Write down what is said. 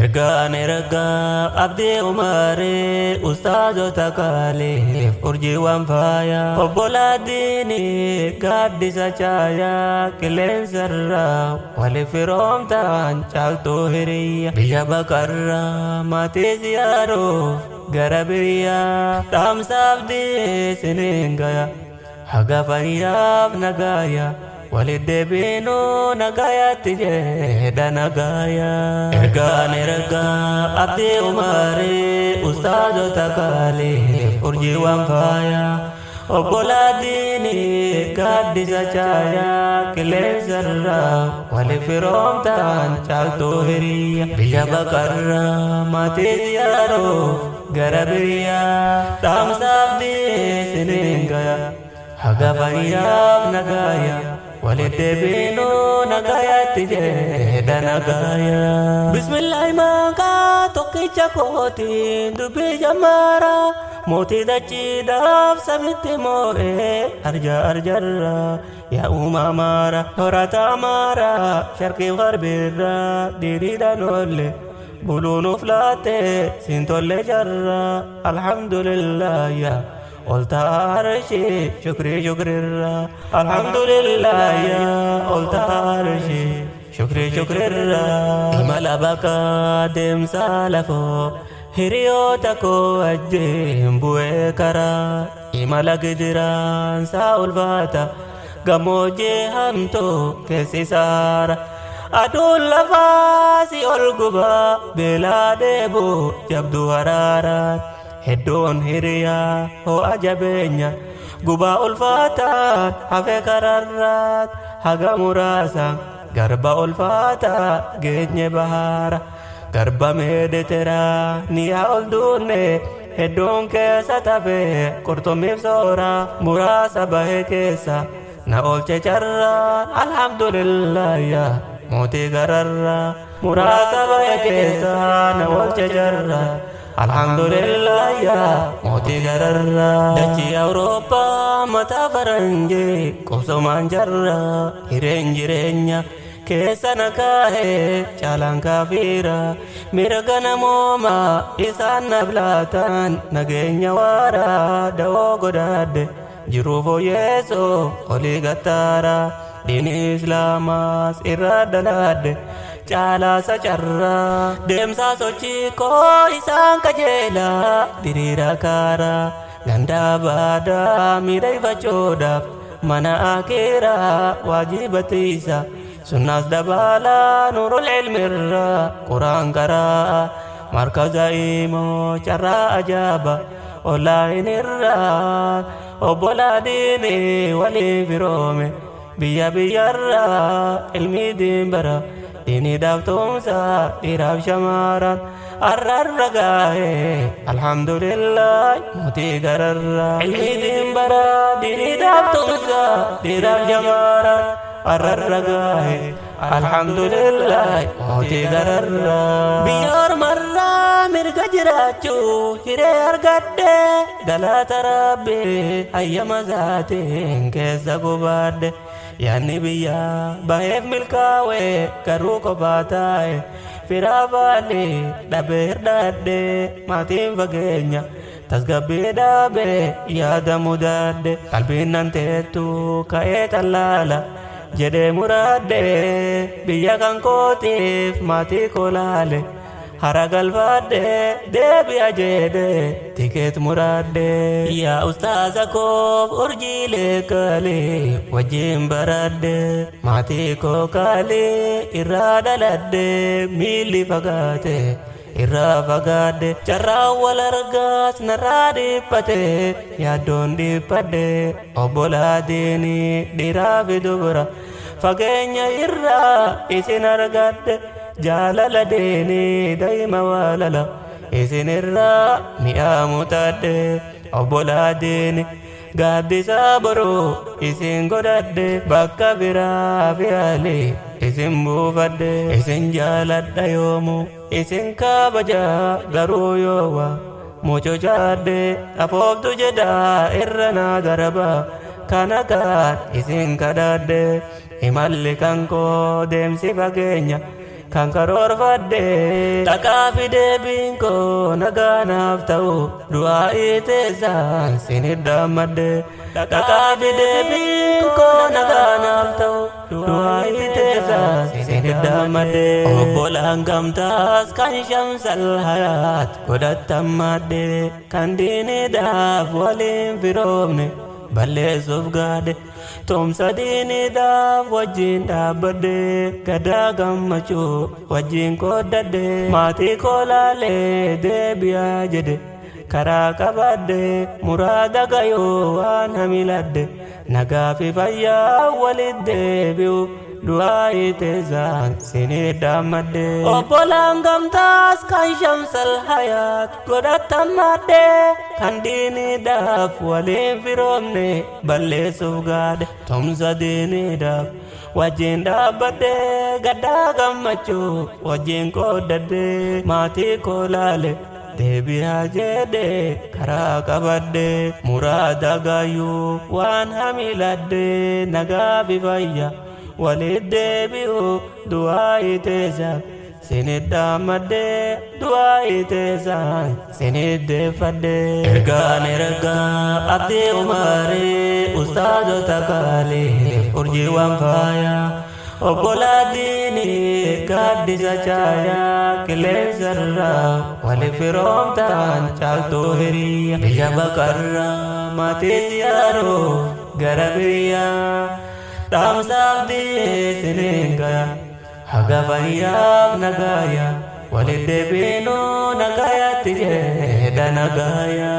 erga abdi umare ustazo takale urji wanfaya oboladini gaddi sachaya kilen sarra wale firom tan chalto hiriya biya bakarra mate ziyaro garabiya tam sabdi siningaya haga fayyab nagaya walidebino nagaya tijeda nagaya erga abdi umare ustazo takale urji wanfaya oboladini gaddi sachaya kilen sarra wale firom tan chalto hiriya biya bakarra mate ziyaro garabiya tam sabdi siningaya haga fayyab nagaya walidebino nagaya tijeda nagaya bismillah maka tokkicha kooti dubbi jamara moti dachi daf sabiti more arjarra ya umamara horata mara sharqi gharbirra dirida nolle bulunu flate sintolle jarra alhamdulillah ya قلت عرشي شكري الرا الحمد لله يا قلت عرشي شكري الرا ملا بكا دم سالفو هريوتكو أجيم بوكرا ملا قدران ساول باتا قموجي همتو كسي سارا أدول لفاسي القبا بلا ديبو جبدو ورارات hedon hiriya ho ajabenya guba ulfatat hafe kararrat haga murasa garba ulfata genye bahara garba medetera niya oldune hedon kesa tafe kurtumif sora murasa bahe kesa na olche charra alhamdulillah ya moti gararra murasa bahe kesa na olche charra alhamdulillah ya moti gararra dachi Europa mata faranje koso manjarra hirenjirenya kesa nakahe chalan kafira mirgana moma isan nablatan nagenya wara dawo godade jirufo yeso oligatara dini islamas iradalade chala sacarra demsa sochi ko isan kajela dirira kara ganda bada mirai fachoda mana akira wajibatisa sunnas dabala nurul ilmirra quran kara markaza imo cara ajaba online irra oboladini wali firome biya biyarra ilmi dimbara ini daftumsa dirab shamaran arrarragahe alhamdulillah muti gararra ilmi dimbara dini daftumsa dirab shamaran arrarragahe alhamdulillah muti gararra biyar marra mirga jirachu hire argadde galata rabbi ayyama zatin kesa gubadde yani biya bahef milkawe karuko batae firabali daber dade matim bagenya tasgabe dabe yada mudade kalbin nantetu kae talala jede murade biya kan kotif mati kolale haragal vade debi ajede tiket murade ya ustaza ko urjile kale wajim barade mati ko kale irada ladde mili fagate irra fagade charra walargas naradi pate ya dondi pade oboladini diravidura fagenya irra isinargade jalala deni daima walala isinirra mi'a mutadde oboladini gaddi sabaro isin godadde bakka bira fiale isin bufadde isin jaladda yomu isin kabaja garu yowa mucho jadde afoftu jeda irrana garaba kanakat isin kadadde imalli kanko demsi fagenya kan karoorfadhe dhaqaa fidee biinkoo nagaa naaf ta'u du'aa'ii teessaan sinit daammadhe dhaqaa fidee biinkoo nagaa naaf ta'u du'aa'ii teessaan sinit daammadhe obbolaan gamtaas kan shamsal hayaat godhattammadhe kan diiniidhaaf waliin firoomne balleessuuf gaade tumsa diiniidhaaf wajjin dhaabbadhe gadaa gammachuu wajjin qooddadhe maatii koo laalee deebi'aa jedhe karaa qabadhe muraada gayoo waan hamiladhe nagaa fi fayyaa walit deebi'u du'aa'ii teessaan sinit daammadhe obbolaan gamtaas kan shamsal hayaat godhattammadhe kan diiniidhaaf waliin firoomne balleessuuf gaade tumsa diiniidhaaf wajjin dhaabbadhe gadaa gammachuu wajjin qooddadhe maatii koo laale deebi'aa jedhe karaa qabadhe muraada gayyuu waan hamiladhe nagaa fi fayyaa walit deebi'u du'aa'ii teessaan sinit daammadhe du'aa'ii teessaan sinit deeffadhe ergaan abdii umaarii ustaadota kaalee urjiiwwan faayaa obbolaa diinii gaaddisa caayaa qilleensarraa waliif firoomtaan caaltuu hiriyaa biyya baqarraa maatii ziyaaruuf gara biyyaa dhaamsaaf dhiyeessiniin gaya haga fayyaaf nagaaya walit deebiinuu nagaayatti jedha nagaaya.